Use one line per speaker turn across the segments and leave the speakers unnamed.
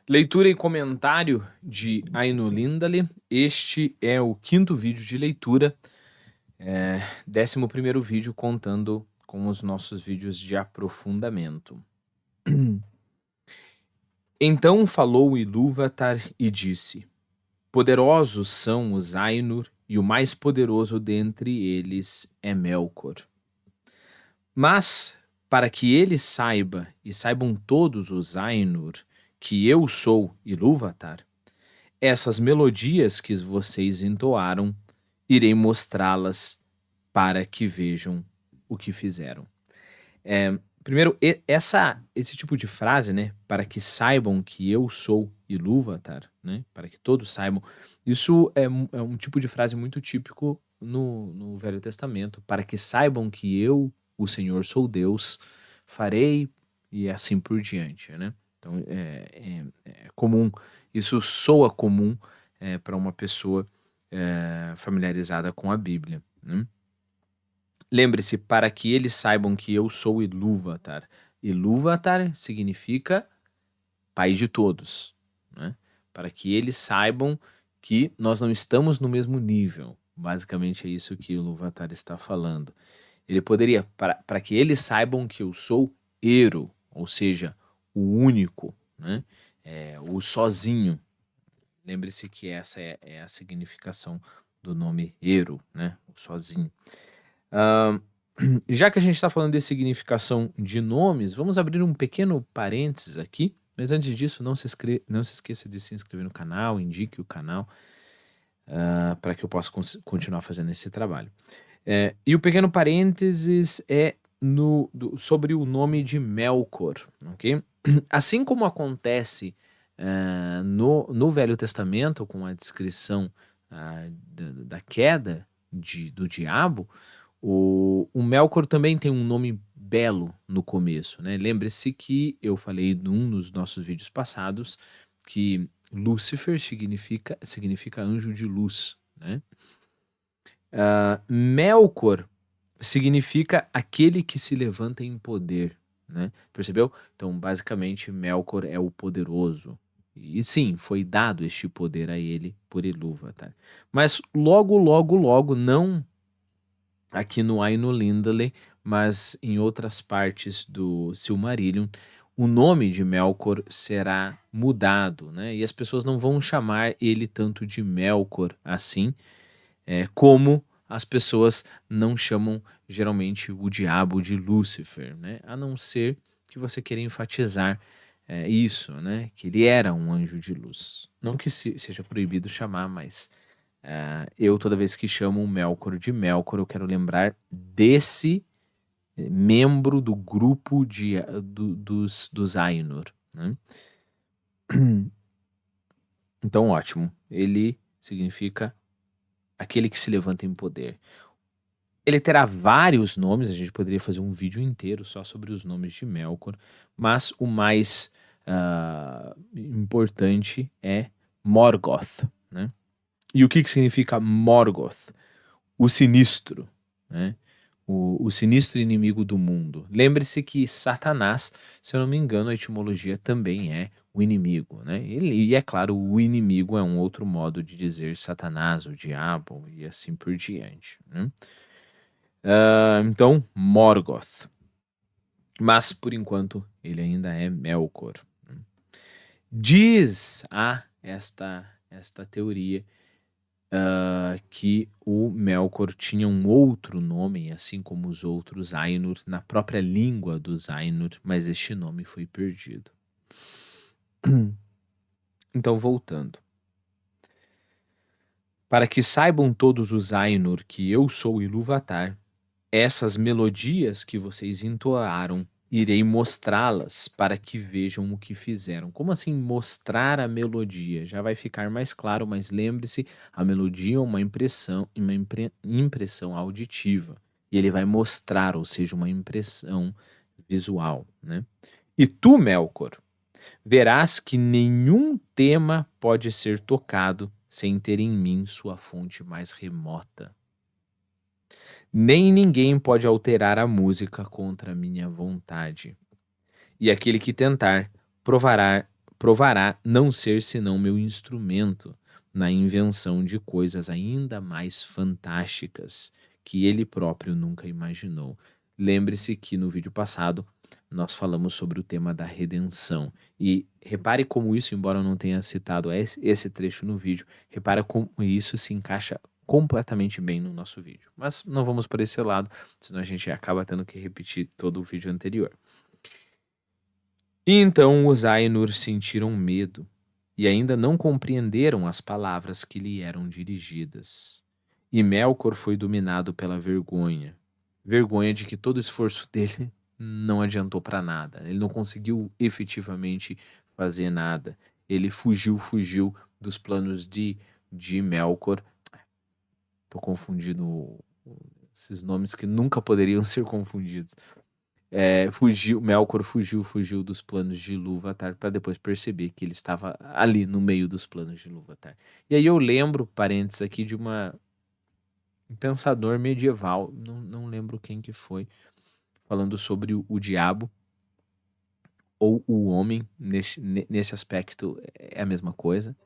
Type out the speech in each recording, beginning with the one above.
Leitura e comentário de Aino Lindale. Este é o 5º vídeo de leitura, 11º vídeo contando com os nossos vídeos de aprofundamento. Então falou Ilúvatar e disse: Poderosos são os Ainur, e o mais poderoso dentre eles é Melkor. Mas, para que ele saiba, e saibam todos os Ainur, que eu sou Ilúvatar, essas melodias que vocês entoaram, irei mostrá-las para que vejam o que fizeram. Primeiro, esse tipo de frase, né, para que saibam que eu sou Ilúvatar, né, para que todos saibam, isso é um tipo de frase muito típico no Velho Testamento, para que saibam que eu, o Senhor, sou Deus, farei e assim por diante, né. Então é comum, isso soa comum para uma pessoa familiarizada com a Bíblia, né. Lembre-se, para que eles saibam que eu sou Ilúvatar. Ilúvatar significa pai de todos, né? Para que eles saibam que nós não estamos no mesmo nível. Basicamente é isso que Ilúvatar está falando. Ele poderia, para que eles saibam que eu sou Ero, ou seja, o único, né? O sozinho. Lembre-se que essa é a significação do nome Ero, né? O sozinho. Já que a gente está falando de significação de nomes, vamos abrir um pequeno parênteses aqui. Mas antes disso, não se esqueça de se inscrever no canal, indique o canal para que eu possa continuar fazendo esse trabalho. E o pequeno parênteses é sobre o nome de Melkor, ok? Assim como acontece no Velho Testamento, com a descrição da queda do diabo, o Melkor também tem um nome belo no começo, né? Lembre-se que eu falei num dos nossos vídeos passados que Lúcifer significa anjo de luz, né? Melkor significa aquele que se levanta em poder, né? Percebeu? Então, basicamente, Melkor é o poderoso. E sim, foi dado este poder a ele por Ilúvatar. Mas logo, não aqui no Aino Lindale, mas em outras partes do Silmarillion, o nome de Melkor será mudado, né? E as pessoas não vão chamar ele tanto de Melkor assim, como as pessoas não chamam geralmente o diabo de Lúcifer, né? A não ser que você queira enfatizar isso, né? Que ele era um anjo de luz. Não que seja proibido chamar, mas eu, toda vez que chamo o Melkor de Melkor, eu quero lembrar desse membro do grupo dos Ainur, né? Então, ótimo. Ele significa aquele que se levanta em poder. Ele terá vários nomes, a gente poderia fazer um vídeo inteiro só sobre os nomes de Melkor, mas o mais importante é Morgoth, né? E o que significa Morgoth? O sinistro, né? O sinistro inimigo do mundo. Lembre-se que Satanás, se eu não me engano, a etimologia também é o inimigo, né? E é claro, o inimigo é um outro modo de dizer Satanás, o diabo e assim por diante, né? Então, Morgoth. Mas, por enquanto, ele ainda é Melkor. Diz esta teoria que o Melkor tinha um outro nome, assim como os outros Ainur, na própria língua dos Ainur, mas este nome foi perdido. Então, voltando. Para que saibam todos os Ainur que eu sou Ilúvatar, essas melodias que vocês entoaram, irei mostrá-las para que vejam o que fizeram. Como assim mostrar a melodia? Já vai ficar mais claro, mas lembre-se, a melodia é uma impressão auditiva. E ele vai mostrar, ou seja, uma impressão visual, né? E tu, Melkor, verás que nenhum tema pode ser tocado sem ter em mim sua fonte mais remota. Nem ninguém pode alterar a música contra a minha vontade. E aquele que tentar provará não ser senão meu instrumento na invenção de coisas ainda mais fantásticas que ele próprio nunca imaginou. Lembre-se que no vídeo passado nós falamos sobre o tema da redenção. E repare como isso, embora eu não tenha citado esse trecho no vídeo, repare como isso se encaixa completamente bem no nosso vídeo. Mas não vamos por esse lado, senão a gente acaba tendo que repetir todo o vídeo anterior. E então os Ainur sentiram medo e ainda não compreenderam as palavras que lhe eram dirigidas. E Melkor foi dominado pela vergonha. Vergonha de que todo o esforço dele não adiantou para nada. Ele não conseguiu efetivamente fazer nada. Ele fugiu dos planos de Melkor. Tô confundindo esses nomes que nunca poderiam ser confundidos. Melkor fugiu dos planos de Ilúvatar para depois perceber que ele estava ali no meio dos planos de Ilúvatar. E aí eu lembro, parênteses aqui, de um pensador medieval, não lembro quem que foi, falando sobre o diabo ou o homem, nesse aspecto é a mesma coisa,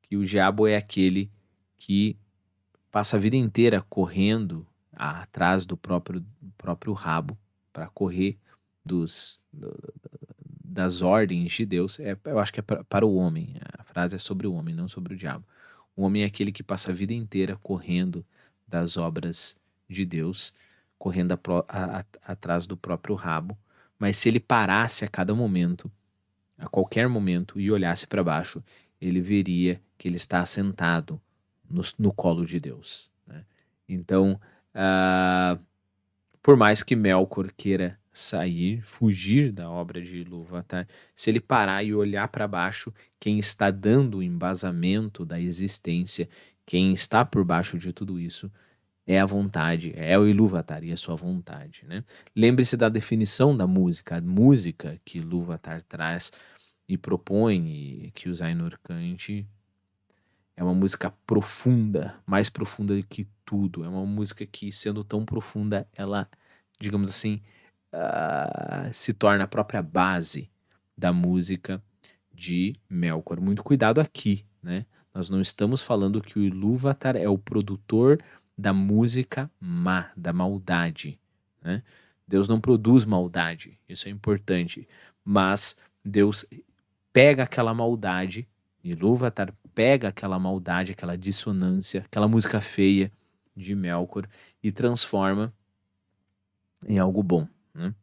que o diabo é aquele que passa a vida inteira correndo atrás do próprio rabo para correr das ordens de Deus. Eu acho que é para o homem. A frase é sobre o homem, não sobre o diabo. O homem é aquele que passa a vida inteira correndo das obras de Deus, correndo atrás do próprio rabo. Mas se ele parasse a cada momento, a qualquer momento, e olhasse para baixo, ele veria que ele está sentado no colo de Deus, né? Então, por mais que Melkor queira fugir da obra de Ilúvatar, se ele parar e olhar para baixo, quem está dando o embasamento da existência, quem está por baixo de tudo isso, é a vontade, é o Ilúvatar e a sua vontade, né? Lembre-se da definição da música. A música que Ilúvatar traz e propõe, e que o Ainur cante, é uma música profunda, mais profunda do que tudo. É uma música que, sendo tão profunda, ela, digamos assim, se torna a própria base da música de Melkor. Muito cuidado aqui, né? Nós não estamos falando que o Ilúvatar é o produtor da música má, da maldade, né? Deus não produz maldade, isso é importante. Mas Deus pega aquela maldade, Ilúvatar pega aquela maldade, aquela dissonância, aquela música feia de Melkor e transforma em algo bom, né?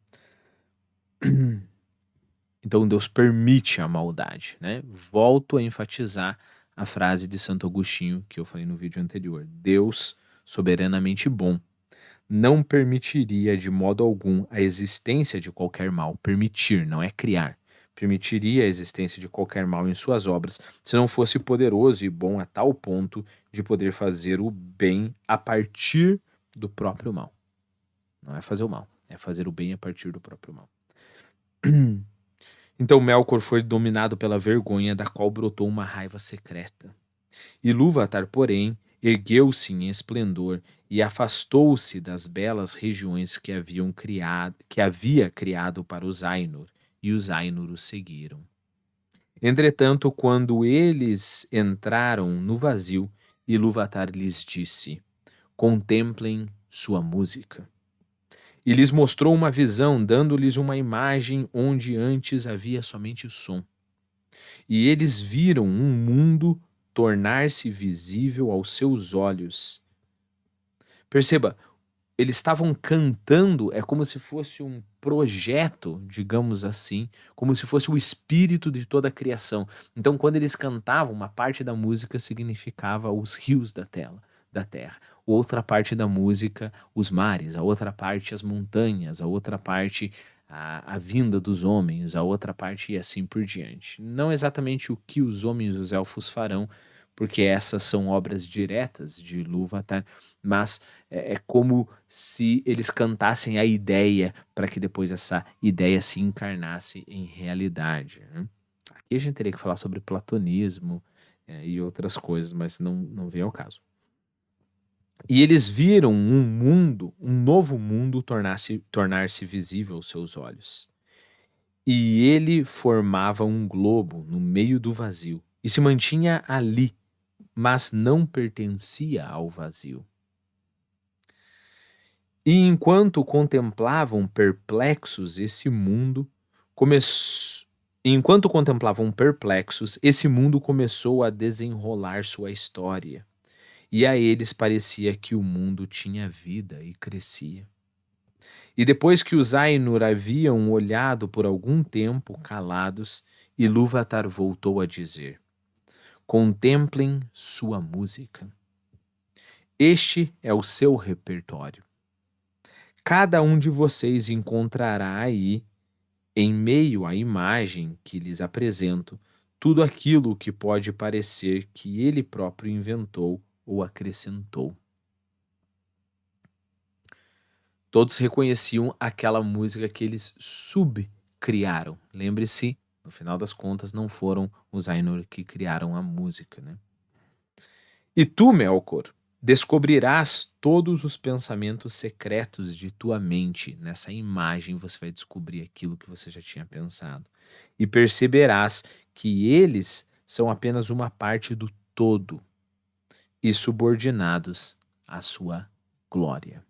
Então Deus permite a maldade, né? Volto a enfatizar a frase de Santo Agostinho que eu falei no vídeo anterior. Deus, soberanamente bom, não permitiria de modo algum a existência de qualquer mal. Permitir, não é criar. Permitiria a existência de qualquer mal em suas obras, se não fosse poderoso e bom a tal ponto de poder fazer o bem a partir do próprio mal. Não é fazer o mal, é fazer o bem a partir do próprio mal. Então Melkor foi dominado pela vergonha, da qual brotou uma raiva secreta. Ilúvatar, porém, ergueu-se em esplendor e afastou-se das belas regiões que havia criado para os Ainur, e os Ainur o seguiram. Entretanto, quando eles entraram no vazio, Ilúvatar lhes disse: contemplem sua música. E lhes mostrou uma visão, dando-lhes uma imagem onde antes havia somente o som. E eles viram um mundo tornar-se visível aos seus olhos. Perceba, eles estavam cantando, é como se fosse um projeto, digamos assim, como se fosse o espírito de toda a criação. Então, quando eles cantavam, uma parte da música significava os rios da terra. Outra parte da música, os mares, a outra parte, as montanhas, a outra parte, a vinda dos homens, a outra parte e assim por diante. Não exatamente o que os homens e os elfos farão, porque essas são obras diretas de Ilúvatar, mas é como se eles cantassem a ideia para que depois essa ideia se encarnasse em realidade, né? Aqui a gente teria que falar sobre platonismo e outras coisas, mas não vem ao caso. E eles viram um novo mundo tornar-se visível aos seus olhos. E ele formava um globo no meio do vazio e se mantinha ali, mas não pertencia ao vazio. E enquanto contemplavam perplexos esse mundo começou a desenrolar sua história, e a eles parecia que o mundo tinha vida e crescia. E depois que os Ainur haviam olhado por algum tempo calados, Ilúvatar voltou a dizer: contemplem sua música. Este é o seu repertório. Cada um de vocês encontrará aí, em meio à imagem que lhes apresento, tudo aquilo que pode parecer que ele próprio inventou ou acrescentou. Todos reconheciam aquela música que eles subcriaram. Lembre-se, no final das contas, não foram os Ainur que criaram a música, né? E tu, Melkor, descobrirás todos os pensamentos secretos de tua mente. Nessa imagem você vai descobrir aquilo que você já tinha pensado. E perceberás que eles são apenas uma parte do todo e subordinados à sua glória.